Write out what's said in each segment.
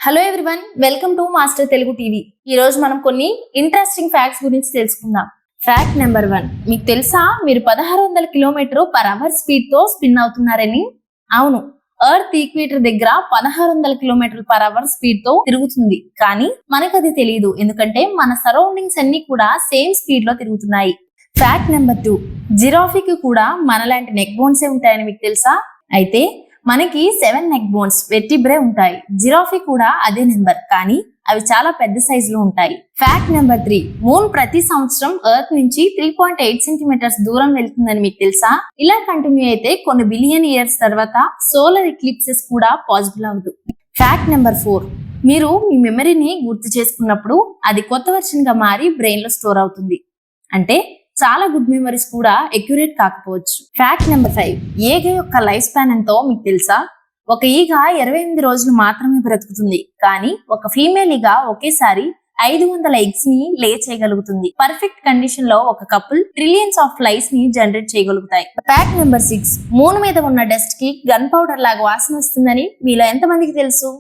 Hello everyone, welcome to master Telugu TV. ఈ రోజు మనం కొన్ని ఇంట్రెస్టింగ్ ఫ్యాక్ట్స్ గురించి తెలుసుకుందాం. ఫ్యాక్ట్ నెంబర్ 1, మీకు తెలుసా మీరు 1600 km/h స్పీడ్ తో స్పిన్ అవుతున్నారని? అవును, ఎర్త్ ఈక్వేటర్ దగ్గర 1600 km/h స్పీడ్ తో తిరుగుతుంది. కానీ మనకు అది తెలియదు, ఎందుకంటే మన సరౌండింగ్స్ అన్ని కూడా సేమ్ స్పీడ్ లో తిరుగుతున్నాయి. ఫ్యాక్ట్ నెంబర్ 2, జిరాఫీకి కూడా మనలాంటి నెక్ బోన్సే ఉంటాయని మీకు తెలుసా? అయితే మనకి 7 నెక్ బోన్స్ వెర్టిబ్రే ఉంటాయి. జిరాఫీ కూడా అదే నెంబర్, కానీ అవి చాలా పెద్ద సైజు లో ఉంటాయి. ఫ్యాక్ట్ నెంబర్ 3, మూన్ ప్రతి సంవత్సరం ఎర్త్ నుంచి 3.8 సెంటీమీటర్స్ దూరం వెళ్తుందని మీకు తెలుసా? ఇలా కంటిన్యూ అయితే కొన్ని బిలియన్ ఇయర్స్ తర్వాత సోలార్ ఎక్లిప్సెస్ కూడా పాసిబుల్ అవుతుంది. ఫ్యాక్ట్ నెంబర్ 4, మీరు మీ మెమరీని గుర్తు చేసుకున్నప్పుడు అది కొత్త వెర్షన్ గా మారి బ్రెయిన్ లో స్టోర్ అవుతుంది. అంటే చాలా గుడ్ మెమరీస్ కూడా అక్యురేట్ కాకపోవచ్చు. ఫ్యాక్ట్ నెంబర్ 5, ఈగ యొక్క లైఫ్ స్పాన్ ఎంతో మీకు తెలుసా? ఒక ఈగ 28 రోజులు మాత్రమే బ్రతుకుతుంది, కానీ ఒక ఫీమేల్ ఈగ ఒకేసారి 500 ఎగ్స్ ని లే చేయగలుగుతుంది. పర్ఫెక్ట్ కండిషన్ లో ఒక కపుల్ ట్రిలియన్స్ ఆఫ్ ఫ్లైస్ ని జనరేట్ చేయగలుగుతాయి. ఫ్యాక్ట్ నెంబర్ 6, మూన్ మీద ఉన్న డస్ట్ కి గన్ పౌడర్ లాగా వాసన వస్తుందని మీలో ఎంతమందికి తెలుసు?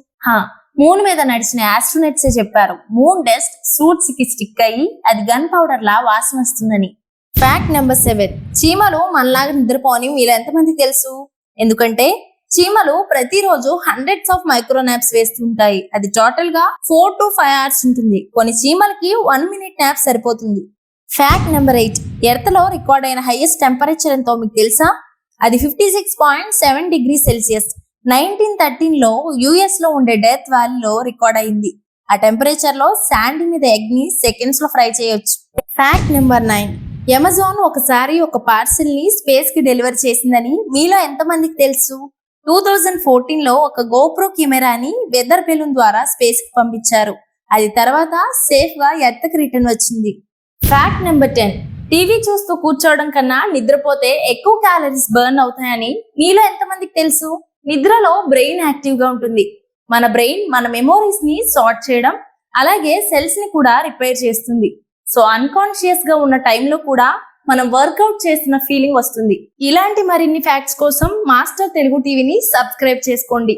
మూన్ మీద నడిచిన ఆస్ట్రోనట్సే చెప్పారు మూన్ డస్ట్ సూట్స్ కి స్టిక్ అయ్యి అది గన్ పౌడర్ లా వాసన వస్తుందని. ఫ్యాక్ట్ నెంబర్ 7, చీమలు మనలాగా నిద్రపోని మీలో ఎంతమందికి తెలుసు? ఎందుకంటే చీమలు ప్రతిరోజు హండ్రెడ్స్ ఆఫ్ మైక్రోనాప్స్ వేస్తుంటాయి. అది టోటల్ గా 4 to 5 hours ఉంటుంది. కొన్ని చీమలకి 1 minute నాప్ సరిపోతుంది. ఫ్యాక్ట్ నెంబర్ 8, ఎర్త్ లో రికార్డ్ అయిన హైయెస్ట్ టెంపరేచర్ ఎంతో మీకు తెలుసా? అది 56.7 degrees Celsius. 1913 లో యుఎస్ లో ఉండే డెత్ వ్యాలీలో రికార్డ్ అయింది. ఆ టెంపరేచర్ లో శాండ్ మీద ఎగ్ ని సెకండ్స్ లో ఫ్రై చేయొచ్చు. ఫ్యాక్ట్ నెంబర్ 9, అమెజాన్ ఒకసారి ఒక పార్సిల్ ని స్పేస్ కి డెలివరీ చేసిందని మీలో ఎంతమందికి తెలుసు? 2014 లో ఒక గోప్రో కెమెరాని వెదర్ బెలూన్ ద్వారా స్పేస్ కి పంపించారు. అది తర్వాత సేఫ్ గా ఎర్త్ కి రిటర్న్ వచ్చింది. ఫ్యాక్ట్ నెంబర్ 10, టీవీ చూస్తూ కూర్చోవడం కన్నా నిద్రపోతే ఎక్కువ క్యాలరీస్ బర్న్ అవుతాయని మీలో ఎంతమందికి తెలుసు? నిద్రలో బ్రెయిన్ యాక్టివ్ గా ఉంటుంది. మన బ్రెయిన్ మన మెమోరీస్ ని సార్ట్ చేయడం, అలాగే సెల్స్ ని కూడా రిపేర్ చేస్తుంది. సో అన్కాన్షియస్ గా ఉన్న టైంలో కూడా మనం వర్కౌట్ చేస్తున్న ఫీలింగ్ వస్తుంది. ఇలాంటి మరిన్ని ఫ్యాక్ట్స్ కోసం మాస్టర్ తెలుగు టీవీని సబ్స్క్రైబ్ చేసుకోండి.